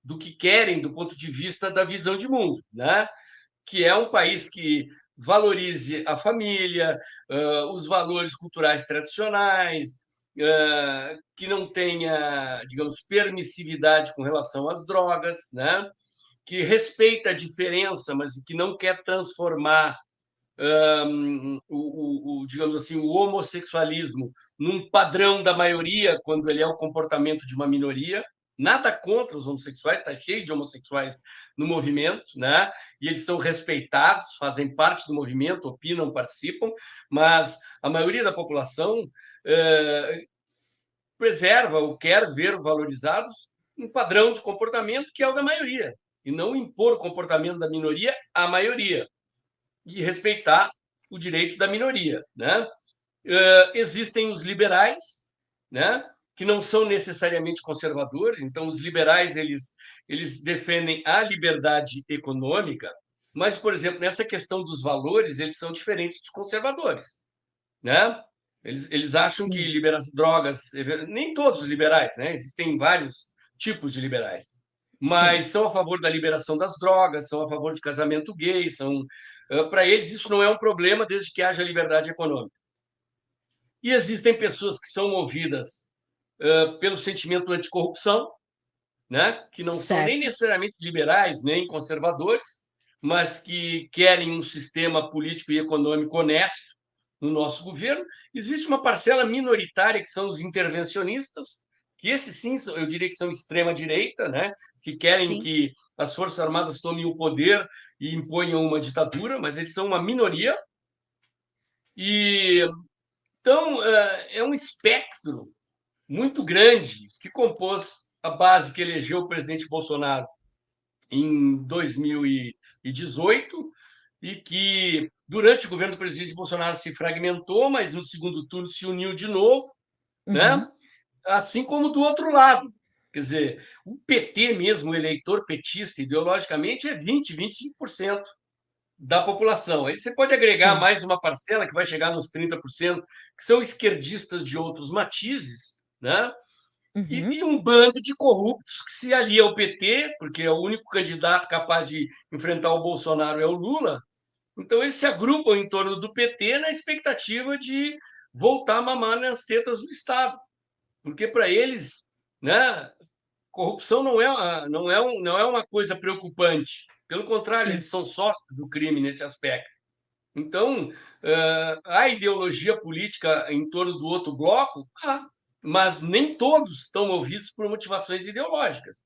do que querem do ponto de vista da visão de mundo, né? Que é um país que valorize a família, os valores culturais tradicionais, que não tenha, digamos, permissividade com relação às drogas, né? Que respeita a diferença, mas que não quer transformar digamos assim, o homossexualismo num padrão da maioria, quando ele é o comportamento de uma minoria. Nada contra os homossexuais, está cheio de homossexuais no movimento, né? E eles são respeitados, fazem parte do movimento, opinam, participam, mas a maioria da população preserva ou quer ver valorizados um padrão de comportamento que é o da maioria, e não impor o comportamento da minoria à maioria, e respeitar o direito da minoria, né? Existem os liberais, né, que não são necessariamente conservadores. Então, os liberais eles defendem a liberdade econômica, mas, por exemplo, nessa questão dos valores, eles são diferentes dos conservadores, né? Eles acham que Sim, liberar drogas, nem todos os liberais, né? Existem vários tipos de liberais, sim, mas são a favor da liberação das drogas, são a favor de casamento gay, são para eles isso não é um problema desde que haja liberdade econômica. E existem pessoas que são movidas pelo sentimento anticorrupção, né? Que não são nem certo. necessariamente liberais nem conservadores, mas que querem um sistema político e econômico honesto no nosso governo. Existe uma parcela minoritária que são os intervencionistas, que esses sim, eu diria que são extrema-direita, né? Que querem Sim, que as Forças Armadas tomem o poder e imponham uma ditadura, mas eles são uma minoria. E então é um espectro muito grande que compôs a base que elegeu o presidente Bolsonaro em 2018 e que, durante o governo do presidente Bolsonaro, se fragmentou, mas no segundo turno se uniu de novo, né? uhum, Assim como do outro lado. Quer dizer, o PT mesmo, o eleitor petista, ideologicamente, é 20, 25% da população. Aí você pode agregar sim, mais uma parcela que vai chegar nos 30%, que são esquerdistas de outros matizes, né? uhum, E um bando de corruptos que se alia ao PT, porque é o único candidato capaz de enfrentar o Bolsonaro é o Lula. Então, eles se agrupam em torno do PT na expectativa de voltar a mamar nas tetas do Estado. Porque, para eles, né, corrupção não é uma coisa preocupante. Pelo contrário, sim, eles são sócios do crime nesse aspecto. Então, a ideologia política em torno do outro bloco, mas nem todos estão movidos por motivações ideológicas.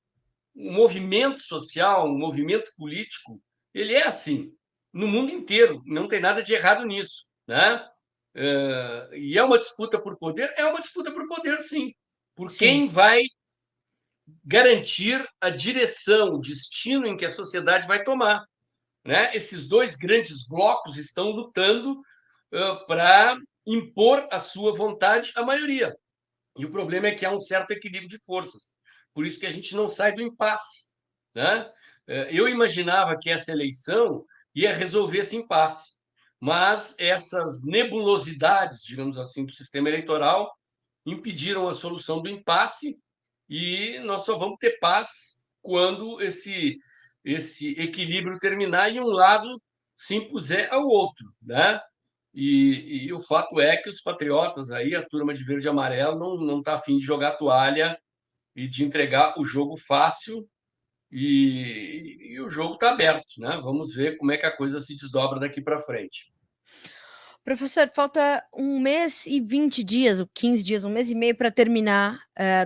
Um movimento social, um movimento político, ele é assim, no mundo inteiro, não tem nada de errado nisso, né? E é uma disputa por poder? É uma disputa por poder, sim. Por sim. quem vai garantir a direção, o destino em que a sociedade vai tomar, né? Esses dois grandes blocos estão lutando para impor a sua vontade à maioria. E o problema é que há um certo equilíbrio de forças. Por isso que a gente não sai do impasse, né? Eu imaginava que essa eleição ia resolver esse impasse, mas essas nebulosidades, digamos assim, do sistema eleitoral impediram a solução do impasse e nós só vamos ter paz quando esse equilíbrio terminar e um lado se impuser ao outro, né? E o fato é que os patriotas aí, a turma de verde e amarelo, não está afim de jogar toalha e de entregar o jogo fácil e o jogo está aberto, né? Vamos ver como é que a coisa se desdobra daqui para frente. Professor, falta 1 mês e 20 dias, ou 15 dias, 1 mês e meio para terminar,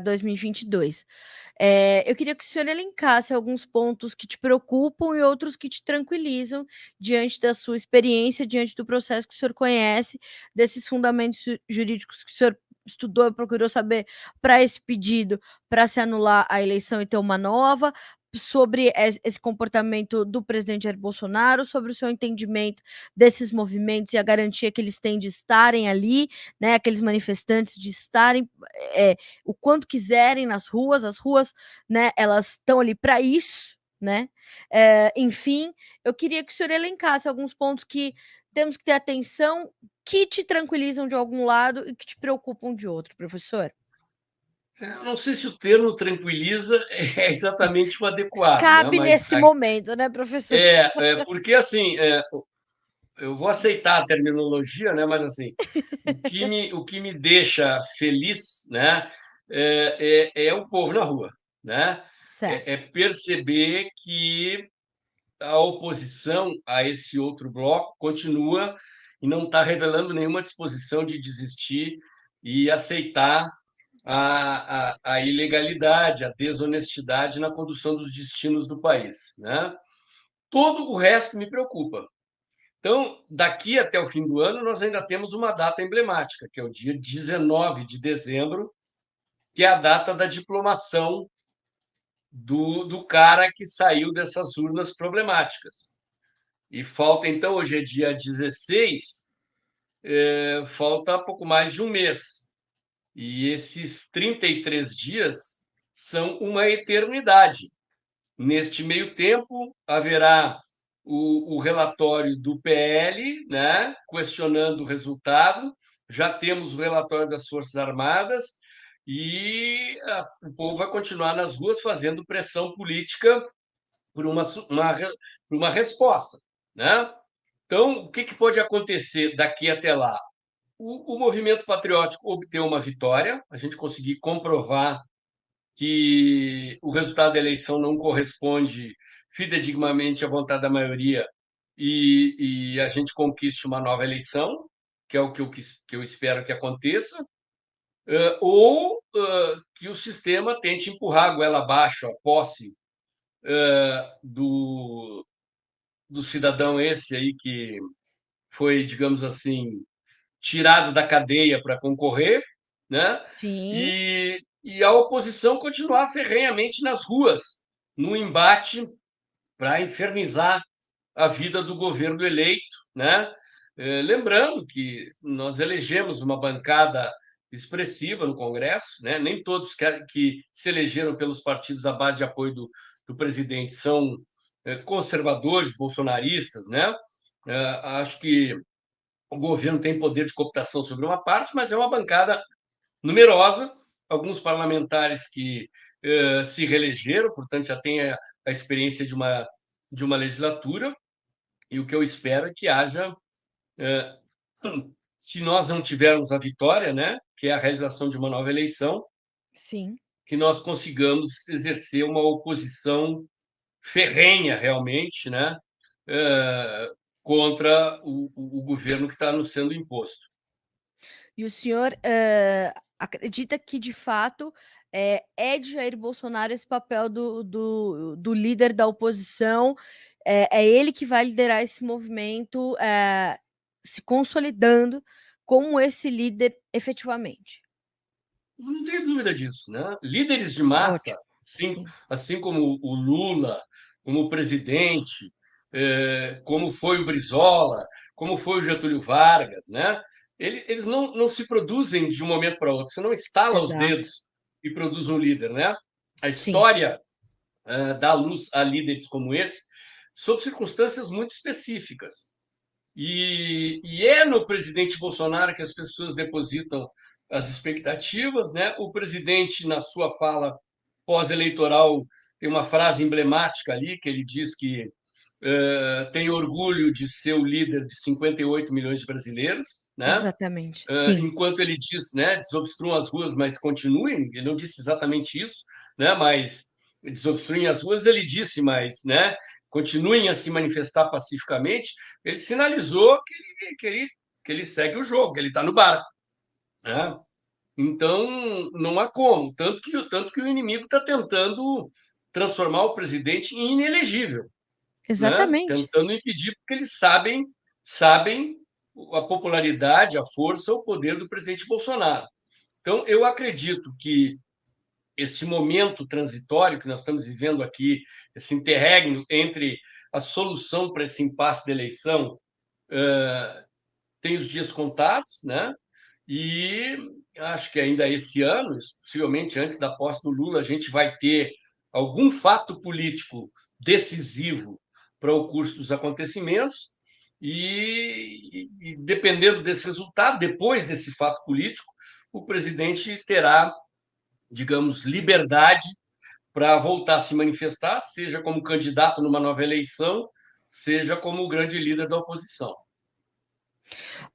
2022. Eu queria que o senhor elencasse alguns pontos que te preocupam e outros que te tranquilizam diante da sua experiência, diante do processo que o senhor conhece, desses fundamentos jurídicos que o senhor estudou e procurou saber para esse pedido, para se anular a eleição e ter uma nova, sobre esse comportamento do presidente Jair Bolsonaro, sobre o seu entendimento desses movimentos e a garantia que eles têm de estarem ali, né, aqueles manifestantes de estarem o quanto quiserem nas ruas, as ruas, né, elas estão ali para isso, né? Enfim, eu queria que o senhor elencasse alguns pontos que temos que ter atenção, que te tranquilizam de algum lado e que te preocupam de outro, professor. Eu não sei se o termo tranquiliza é exatamente o adequado, né? Cabe Mas nesse momento, né, professor? porque assim eu vou aceitar a terminologia, né? Mas assim o que me deixa feliz, né? É o povo na rua, né? É Certo. perceber que a oposição a esse outro bloco continua e não está revelando nenhuma disposição de desistir e aceitar a ilegalidade, a desonestidade na condução dos destinos do país, né? Todo o resto me preocupa. Então, daqui até o fim do ano, nós ainda temos uma data emblemática, que é o dia 19 de dezembro, que é a data da diplomação do cara que saiu dessas urnas problemáticas. E falta, então, hoje é dia 16, falta pouco mais de um mês. E esses 33 dias são uma eternidade. Neste meio tempo, haverá o relatório do PL, né, questionando o resultado. Já temos o relatório das Forças Armadas e o povo vai continuar nas ruas fazendo pressão política por uma resposta, né? Então, o que pode acontecer daqui até lá? O movimento patriótico obteve uma vitória, a gente conseguir comprovar que o resultado da eleição não corresponde fidedignamente à vontade da maioria e a gente conquiste uma nova eleição, que é o que eu espero que aconteça, ou que o sistema tente empurrar a goela abaixo a posse do cidadão esse aí que foi, digamos assim, tirado da cadeia para concorrer, né? Sim, E a oposição continuar ferrenhamente nas ruas, no embate para infernizar a vida do governo eleito, né? Lembrando que nós elegemos uma bancada expressiva no Congresso, né? Nem todos que se elegeram pelos partidos à base de apoio do presidente são conservadores, bolsonaristas, né? Acho que o governo tem poder de cooptação sobre uma parte, mas é uma bancada numerosa, alguns parlamentares que se reelegeram, portanto já têm a experiência de uma legislatura, e o que eu espero é que haja, eh, se nós não tivermos a vitória, né, que é a realização de uma nova eleição, sim. que nós consigamos exercer uma oposição ferrenha realmente, né, eh, contra o governo que está nos sendo imposto. E o senhor, acredita que de fato, é de Jair Bolsonaro esse papel do líder da oposição, é ele que vai liderar esse movimento, se consolidando como esse líder efetivamente? Não tenho dúvida disso, né? Líderes de massa, Ótimo, assim, sim, assim como o Lula, como o presidente, como foi o Brizola, como foi o Getúlio Vargas, né? Eles não se produzem de um momento para outro. Você não estala os exato. dedos e produz um líder, né? A Sim, história dá luz a líderes como esse, sob circunstâncias muito específicas. E é no presidente Bolsonaro que as pessoas depositam as expectativas, né? O presidente, na sua fala pós-eleitoral, tem uma frase emblemática ali, que ele diz que tem orgulho de ser o líder de 58 milhões de brasileiros, né? exatamente. Sim, Enquanto ele diz, né, desobstruam as ruas, mas continuem, ele não disse exatamente isso, né, mas desobstruem as ruas, ele disse, mas, né, continuem a se manifestar pacificamente, ele sinalizou que ele segue o jogo, que ele está no barco, né? Então, não há como, tanto que o inimigo está tentando transformar o presidente em inelegível, né? exatamente. Tentando impedir, porque eles sabem a popularidade, a força, o poder do presidente Bolsonaro. Então, eu acredito que esse momento transitório que nós estamos vivendo aqui, esse interregno entre a solução para esse impasse da eleição, tem os dias contados, né? E acho que ainda esse ano, possivelmente antes da posse do Lula, a gente vai ter algum fato político decisivo para o curso dos acontecimentos. E dependendo desse resultado, depois desse fato político, o presidente terá, digamos, liberdade para voltar a se manifestar, seja como candidato numa nova eleição, seja como o grande líder da oposição.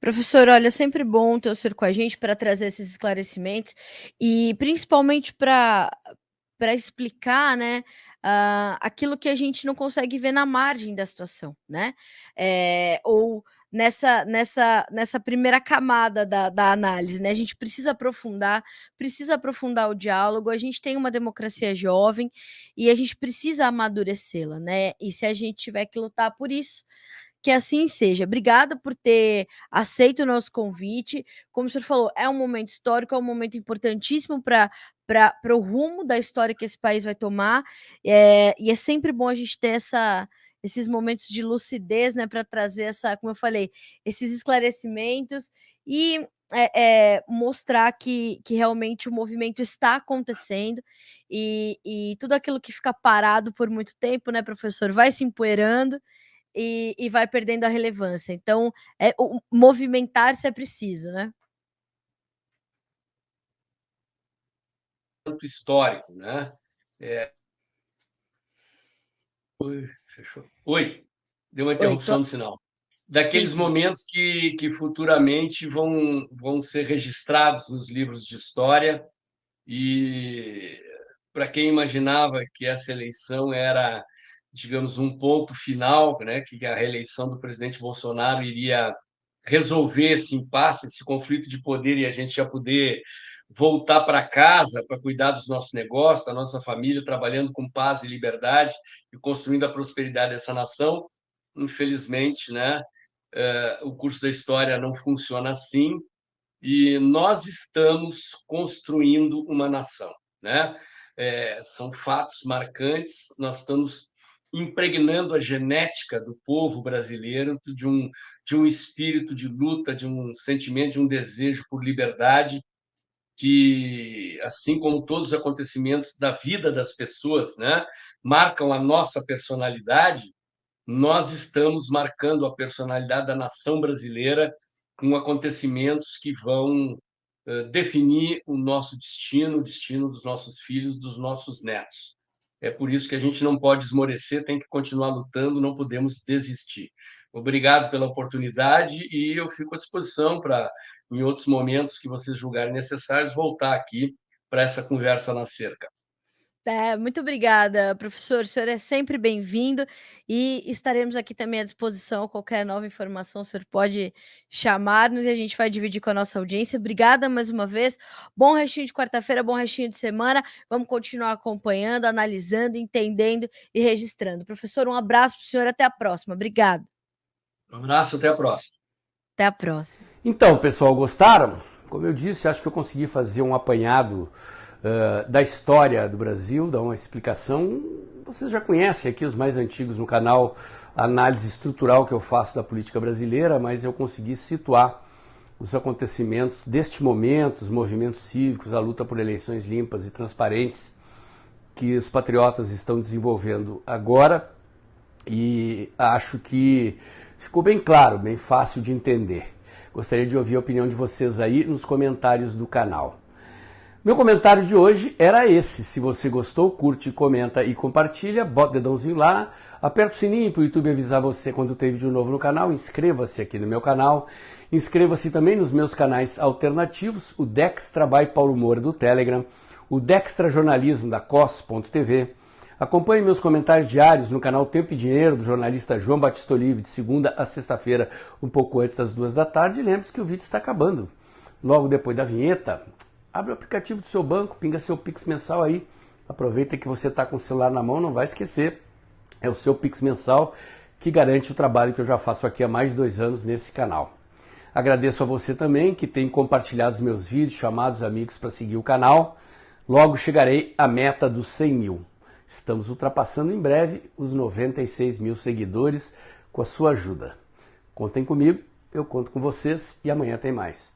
Professor, olha, é sempre bom ter o senhor com a gente para trazer esses esclarecimentos e principalmente para explicar, né, aquilo que a gente não consegue ver na margem da situação, né, ou nessa primeira camada da análise, né, a gente precisa aprofundar o diálogo, a gente tem uma democracia jovem e a gente precisa amadurecê-la, né, e se a gente tiver que lutar por isso, que assim seja. Obrigada por ter aceito o nosso convite. Como o senhor falou, é um momento histórico, é um momento importantíssimo para o rumo da história que esse país vai tomar, e é sempre bom a gente ter esses momentos de lucidez, né, para trazer essa, como eu falei, esses esclarecimentos e mostrar que realmente o movimento está acontecendo e tudo aquilo que fica parado por muito tempo, né, professor, vai se empoeirando e vai perdendo a relevância. Então, o movimentar-se é preciso, né? Histórico, né? Oi, fechou. Oi, deu uma Oi, interrupção no sinal. sim, Daqueles sim. momentos que futuramente vão ser registrados nos livros de história e para quem imaginava que essa eleição era, digamos, um ponto final, né, que a reeleição do presidente Bolsonaro iria resolver esse impasse, esse conflito de poder e a gente já poder voltar para casa para cuidar dos nossos negócios, da nossa família, trabalhando com paz e liberdade e construindo a prosperidade dessa nação. Infelizmente, né, o curso da história não funciona assim e nós estamos construindo uma nação, né? São fatos marcantes. Nós estamos impregnando a genética do povo brasileiro de um espírito de luta, de um sentimento, de um desejo por liberdade que, assim como todos os acontecimentos da vida das pessoas, né, marcam a nossa personalidade, nós estamos marcando a personalidade da nação brasileira com acontecimentos que vão definir o nosso destino, o destino dos nossos filhos, dos nossos netos. É por isso que a gente não pode esmorecer, tem que continuar lutando, não podemos desistir. Obrigado pela oportunidade e eu fico à disposição para, em outros momentos que vocês julgarem necessários, voltar aqui para essa conversa na cerca. Muito obrigada, professor. O senhor é sempre bem-vindo e estaremos aqui também à disposição. Qualquer nova informação, o senhor pode chamar-nos e a gente vai dividir com a nossa audiência. Obrigada mais uma vez. Bom restinho de quarta-feira, bom restinho de semana. Vamos continuar acompanhando, analisando, entendendo e registrando. Professor, um abraço para o senhor. Até a próxima. Obrigada. Um abraço, até a próxima. Até a próxima. Então, pessoal, gostaram? Como eu disse, acho que eu consegui fazer um apanhado da história do Brasil, dar uma explicação. Vocês já conhecem aqui os mais antigos no canal, a análise estrutural que eu faço da política brasileira, mas eu consegui situar os acontecimentos deste momento, os movimentos cívicos, a luta por eleições limpas e transparentes que os patriotas estão desenvolvendo agora, e acho que ficou bem claro, bem fácil de entender. Gostaria de ouvir a opinião de vocês aí nos comentários do canal. Meu comentário de hoje era esse. Se você gostou, curte, comenta e compartilha, bota o dedãozinho lá, aperta o sininho para o YouTube avisar você quando tem vídeo novo no canal, inscreva-se aqui no meu canal, inscreva-se também nos meus canais alternativos, o Dextra by Paulo Moura do Telegram, o Dextra Jornalismo da COS.tv. Acompanhe meus comentários diários no canal Tempo e Dinheiro do jornalista João Batista Olive, de segunda a sexta-feira, um pouco antes das 14h. E lembre-se que o vídeo está acabando. Logo depois da vinheta, abre o aplicativo do seu banco, pinga seu Pix mensal aí. Aproveita que você está com o celular na mão, não vai esquecer. É o seu Pix mensal que garante o trabalho que eu já faço aqui há mais de 2 anos nesse canal. Agradeço a você também que tem compartilhado os meus vídeos, chamado os amigos para seguir o canal. Logo chegarei à meta dos 100 mil. Estamos ultrapassando em breve os 96 mil seguidores com a sua ajuda. Contem comigo, eu conto com vocês e amanhã tem mais.